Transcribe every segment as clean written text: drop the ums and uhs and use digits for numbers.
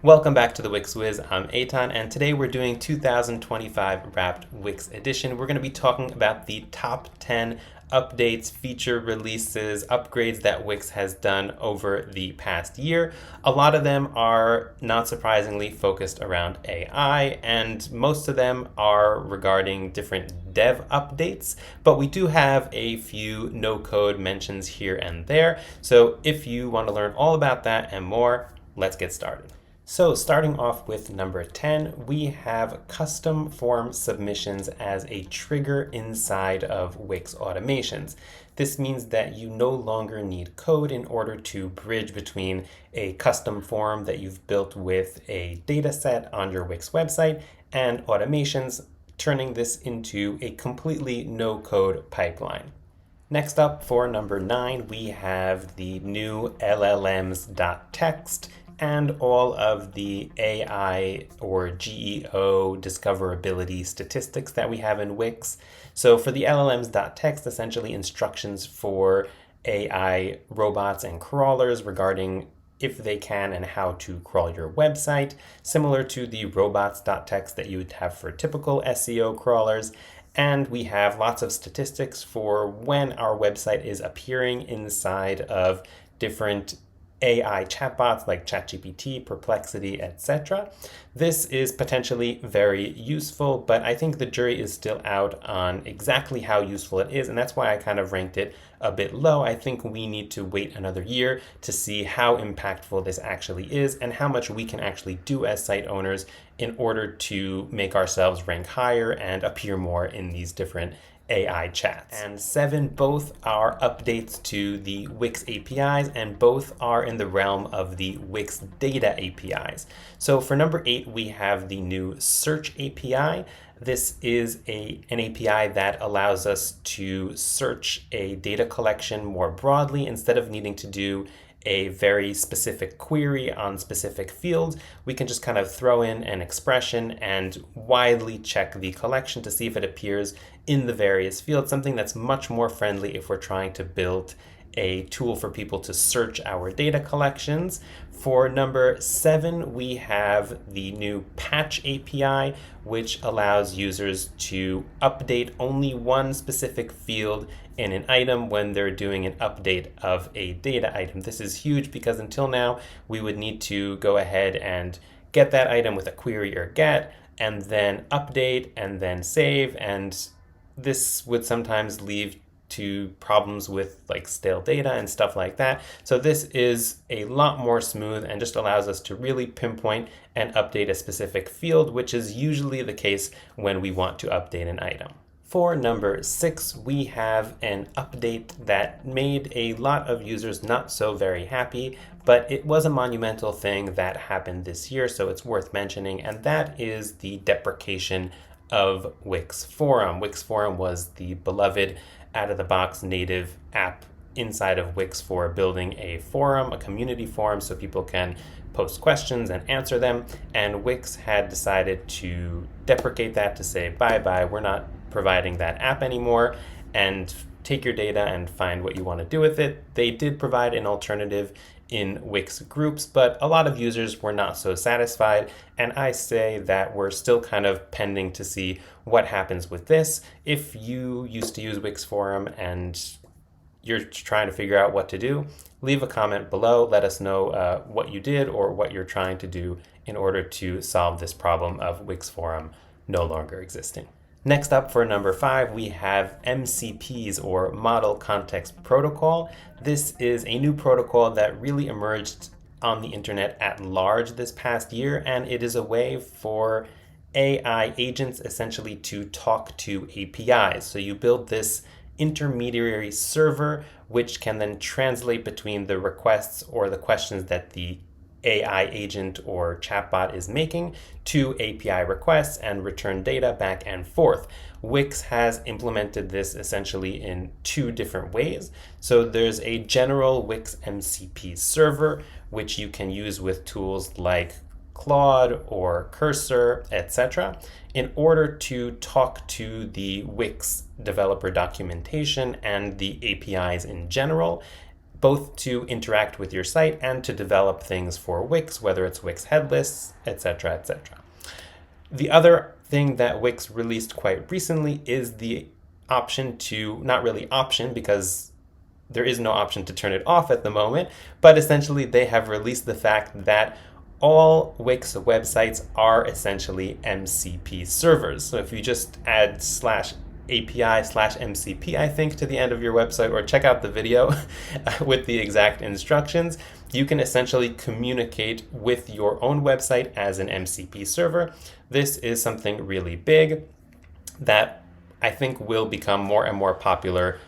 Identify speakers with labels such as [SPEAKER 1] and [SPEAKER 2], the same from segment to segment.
[SPEAKER 1] Welcome back to the Wix Wiz. I'm Eitan, and today we're doing 2025 Wrapped Wix Edition. We're going to be talking about the top 10 updates, feature releases, upgrades that Wix has done over the past year. A lot of them are, not surprisingly, focused around AI, and most of them are regarding different dev updates, but we do have a few no-code mentions here and there. So if you want to learn all about that and more, let's get started. So starting off with number 10, we have custom form submissions as a trigger inside of Wix automations. This means that you no longer need code in order to bridge between a custom form that you've built with a data set on your Wix website and automations, turning this into a completely no-code pipeline. Next up, for number 9, we have the new LLMs.text and all of the AI or GEO discoverability statistics that we have in Wix. So for the LLMs.text, essentially instructions for AI robots and crawlers regarding if they can and how to crawl your website, similar to the robots.text that you would have for typical SEO crawlers. And we have lots of statistics for when our website is appearing inside of different AI chatbots like ChatGPT, Perplexity, etc. This is potentially very useful, but I think the jury is still out on exactly how useful it is, and that's why I kind of ranked it a bit low. I think we need to wait another year to see how impactful this actually is and how much we can actually do as site owners in order to make ourselves rank higher and appear more in these different AI chats. And 7, both are updates to the Wix APIs, and both are in the realm of the Wix data APIs. So for number 8, we have the new search API. This is an API that allows us to search a data collection more broadly instead of needing to do a very specific query on specific fields. We can just kind of throw in an expression and widely check the collection to see if it appears in the various fields, something that's much more friendly if we're trying to build a tool for people to search our data collections. For number 7, we have the new patch API, which allows users to update only one specific field in an item when they're doing an update of a data item. This is huge because until now, we would need to go ahead and get that item with a query or get, and then update and then save, and this would sometimes lead to problems with like stale data and stuff like that. So this is a lot more smooth and just allows us to really pinpoint and update a specific field, which is usually the case when we want to update an item. For number 6, we have an update that made a lot of users not so very happy, but it was a monumental thing that happened this year, so it's worth mentioning, and that is the deprecation of Wix Forum. Wix Forum was the beloved out-of-the-box native app inside of Wix for building a forum, a community forum, so people can post questions and answer them. And Wix had decided to deprecate that, to say, bye-bye, we're not providing that app anymore, and take your data and find what you want to do with it. They did provide an alternative in Wix groups, but a lot of users were not so satisfied, and I say that we're still kind of pending to see what happens with this. If you used to use Wix Forum and you're trying to figure out what to do, leave a comment below. Let us know what you did or what you're trying to do in order to solve this problem of Wix Forum no longer existing. Next up, for number 5, we have MCPs, or Model Context Protocol. This is a new protocol that really emerged on the internet at large this past year, and it is a way for AI agents essentially to talk to APIs. So you build this intermediary server, which can then translate between the requests or the questions that the AI agent or chatbot is making to API requests and return data back and forth. Wix has implemented this essentially in 2 different ways. So there's a general Wix MCP server, which you can use with tools like Claude or Cursor, etc., in order to talk to the Wix developer documentation and the APIs in general. both to interact with your site and to develop things for Wix, whether it's Wix headless, etc., etc. The other thing that Wix released quite recently is the option to, not really option because there is no option to turn it off at the moment, but essentially they have released the fact that all Wix websites are essentially MCP servers. So if you just add /API/MCP, I think, to the end of your website, or check out the video with the exact instructions, you can essentially communicate with your own website as an MCP server. This is something really big that I think will become more and more popular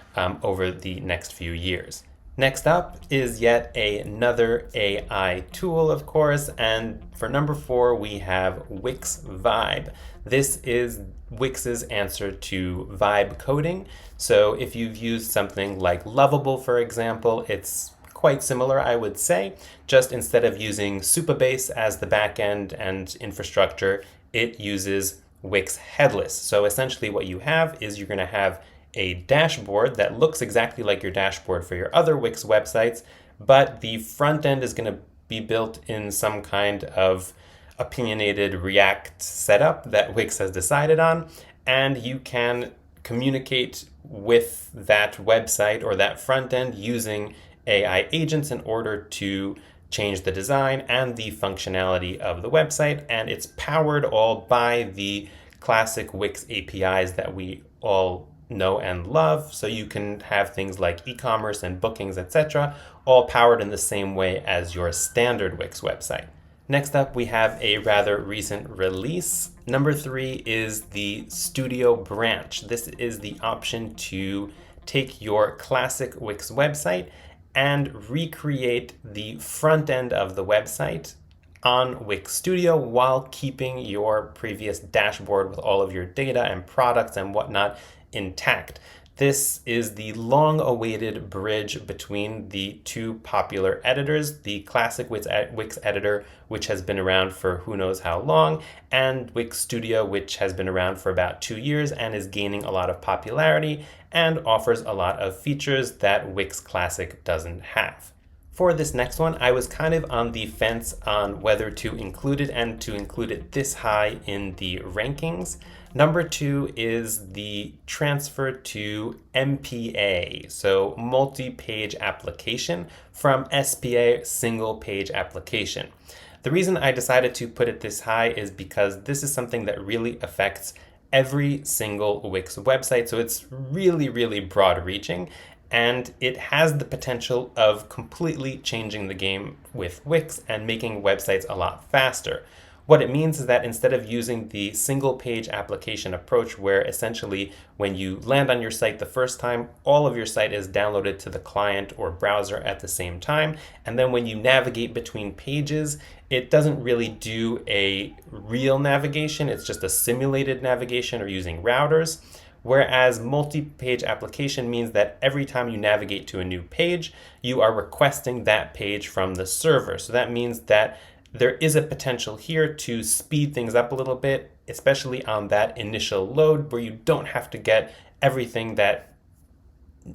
[SPEAKER 1] over the next few years. Next up is yet another AI tool, of course, and for number 4, we have Wix Vibe. This is Wix's answer to vibe coding. So if you've used something like Lovable, for example, it's quite similar, I would say. Just instead of using Supabase as the backend and infrastructure, it uses Wix headless. So essentially what you have is you're going to have a dashboard that looks exactly like your dashboard for your other Wix websites, but the front end is going to be built in some kind of opinionated React setup that Wix has decided on, and you can communicate with that website or that front end using AI agents in order to change the design and the functionality of the website, and it's powered all by the classic Wix APIs that we all know and love. So you can have things like e-commerce and bookings, etc., all powered in the same way as your standard Wix website. Next up, we have a rather recent release. Number 3 is the Studio branch. This is the option to take your classic Wix website and recreate the front end of the website on Wix Studio while keeping your previous dashboard with all of your data and products and whatnot intact. This is the long-awaited bridge between the two popular editors, the classic Wix editor, which has been around for who knows how long, and Wix Studio, which has been around for about 2 years and is gaining a lot of popularity and offers a lot of features that Wix Classic doesn't have. For this next one, I was kind of on the fence on whether to include it and to include it this high in the rankings. Number 2 is the transfer to MPA, so multi-page application, from SPA, single page application. The reason I decided to put it this high is because this is something that really affects every single Wix website, so it's really, really broad reaching. And it has the potential of completely changing the game with Wix and making websites a lot faster. What it means is that instead of using the single page application approach, where essentially when you land on your site the first time, all of your site is downloaded to the client or browser at the same time, and then when you navigate between pages, it doesn't really do a real navigation, it's just a simulated navigation or using routers. Whereas multi-page application means that every time you navigate to a new page, you are requesting that page from the server. So that means that there is a potential here to speed things up a little bit, especially on that initial load where you don't have to get everything that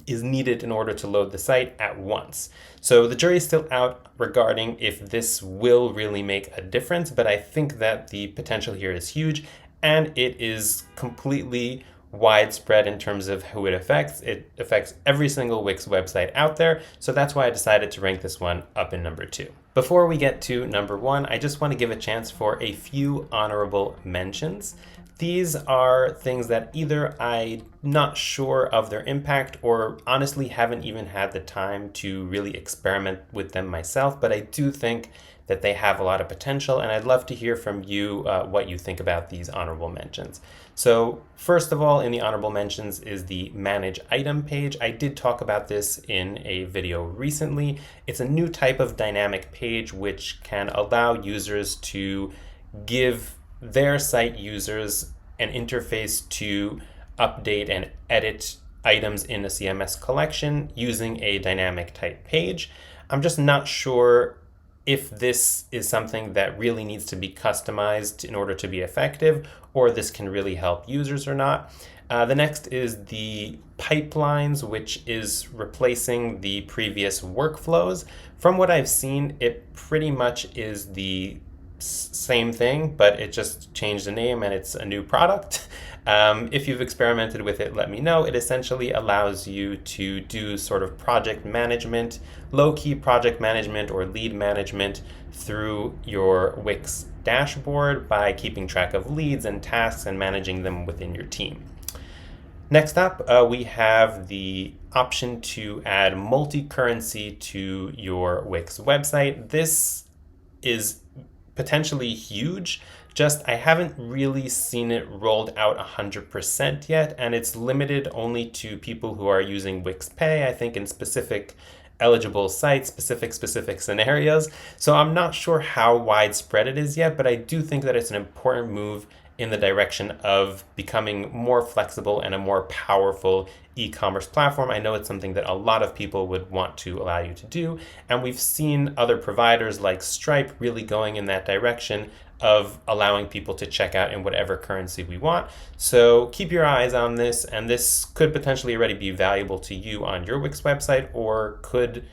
[SPEAKER 1] is needed in order to load the site at once. So the jury is still out regarding if this will really make a difference, but I think that the potential here is huge and it is completely widespread in terms of who it affects. It affects every single Wix website out there, so that's why I decided to rank this one up in number 2. Before we get to number 1, I just want to give a chance for a few honorable mentions. These are things that either I'm not sure of their impact or honestly haven't even had the time to really experiment with them myself, but I do think that they have a lot of potential, and I'd love to hear from you what you think about these honorable mentions. So first of all, in the honorable mentions is the Manage Item page. I did talk about this in a video recently. It's a new type of dynamic page which can allow users to give their site users an interface to update and edit items in a CMS collection using a dynamic type page. I'm just not sure if this is something that really needs to be customized in order to be effective, or this can really help users or not. The next is the pipelines, which is replacing the previous workflows. From what I've seen, it pretty much is the same thing, but it just changed the name and it's a new product. If you've experimented with it, let me know. It essentially allows you to do sort of project management, low-key project management or lead management through your Wix dashboard by keeping track of leads and tasks and managing them within your team. Next up, we have the option to add multi-currency to your Wix website. This is potentially huge. Just I haven't really seen it rolled out 100% yet, and it's limited only to people who are using Wix Pay, I think in specific eligible sites, specific scenarios. So I'm not sure how widespread it is yet, but I do think that it's an important move in the direction of becoming more flexible and a more powerful e-commerce platform. I know it's something that a lot of people would want to allow you to do, and we've seen other providers like Stripe really going in that direction of allowing people to check out in whatever currency we want. So keep your eyes on this, and this could potentially already be valuable to you on your Wix website, or could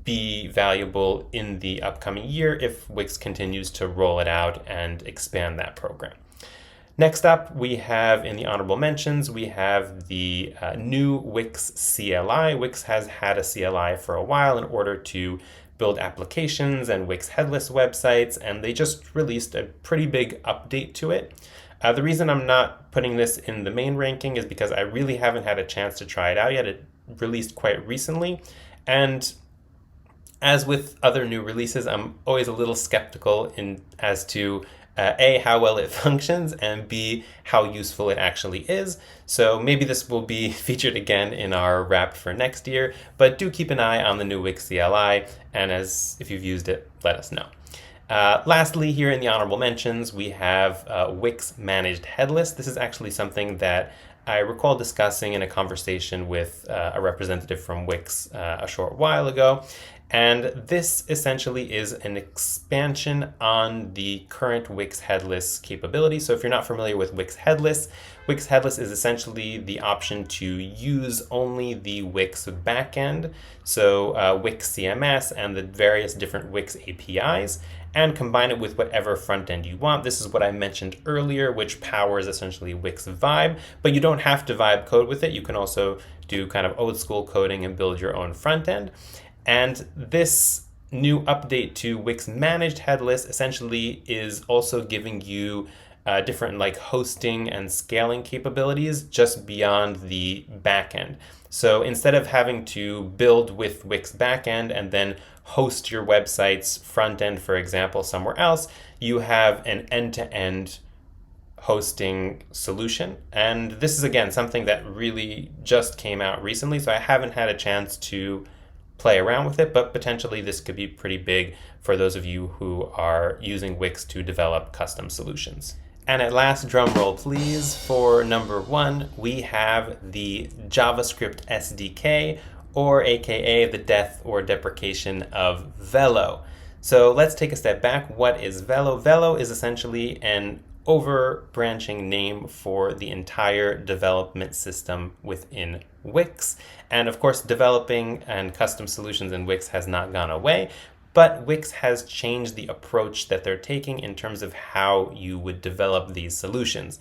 [SPEAKER 1] be valuable in the upcoming year if Wix continues to roll it out and expand that program. Next up, we have in the honorable mentions, we have the new Wix CLI. Wix has had a CLI for a while in order to build applications and Wix headless websites, and they just released a pretty big update to it. The reason I'm not putting this in the main ranking is because I really haven't had a chance to try it out yet. It released quite recently, and as with other new releases, I'm always a little skeptical as to A, how well it functions, and B, how useful it actually is. So maybe this will be featured again in our wrap for next year, but do keep an eye on the new Wix CLI, and if you've used it, let us know. Lastly, here in the honorable mentions, we have Wix Managed Headless. This is actually something that I recall discussing in a conversation with a representative from Wix a short while ago. And this essentially is an expansion on the current Wix Headless capability. So if you're not familiar with Wix Headless is essentially the option to use only the Wix backend, so Wix CMS and the various different Wix APIs, and combine it with whatever front end you want. This is what I mentioned earlier, which powers essentially Wix Vibe, but you don't have to Vibe code with it. You can also do kind of old school coding and build your own front end. And this new update to Wix Managed Headless essentially is also giving you different like hosting and scaling capabilities just beyond the backend. So instead of having to build with Wix backend and then host your website's front end, for example, somewhere else, you have an end-to-end hosting solution. And this is, again, something that really just came out recently, so I haven't had a chance to play around with it, but potentially this could be pretty big for those of you who are using Wix to develop custom solutions. And at last, drum roll please, for number 1, we have the JavaScript SDK, or AKA the death or deprecation of Velo. So let's take a step back. What is Velo? Velo is essentially an over-branching name for the entire development system within Wix. And of course, developing and custom solutions in Wix has not gone away, but Wix has changed the approach that they're taking in terms of how you would develop these solutions.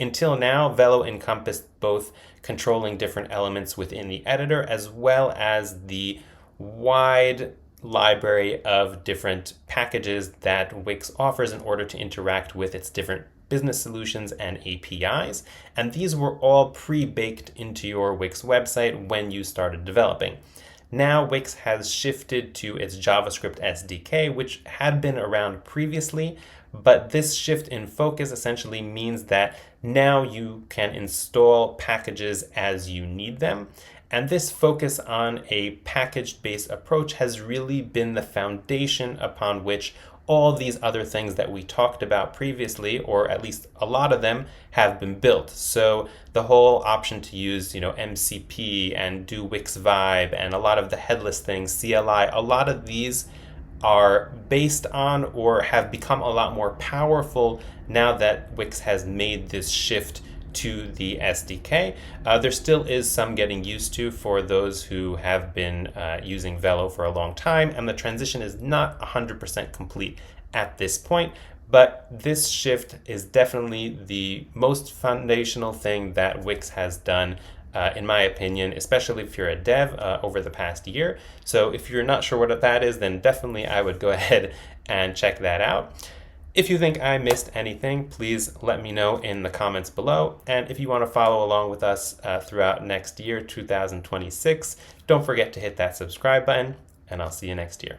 [SPEAKER 1] Until now, Velo encompassed both controlling different elements within the editor as well as the wide library of different packages that Wix offers in order to interact with its different business solutions and APIs. And these were all pre-baked into your Wix website when you started developing. Now Wix has shifted to its JavaScript SDK, which had been around previously, but this shift in focus essentially means that now you can install packages as you need them. And this focus on a package-based approach has really been the foundation upon which all these other things that we talked about previously, or at least a lot of them, have been built. So the whole option to use, MCP and do Wix Vibe and a lot of the headless things, CLI, a lot of these are based on or have become a lot more powerful now that Wix has made this shift to the SDK. There still is some getting used to for those who have been using Velo for a long time, and the transition is not 100% complete at this point. But this shift is definitely the most foundational thing that Wix has done, in my opinion, especially if you're a dev over the past year. So if you're not sure what that is, then definitely I would go ahead and check that out. If you think I missed anything, please let me know in the comments below. And if you want to follow along with us throughout next year, 2026, don't forget to hit that subscribe button, and I'll see you next year.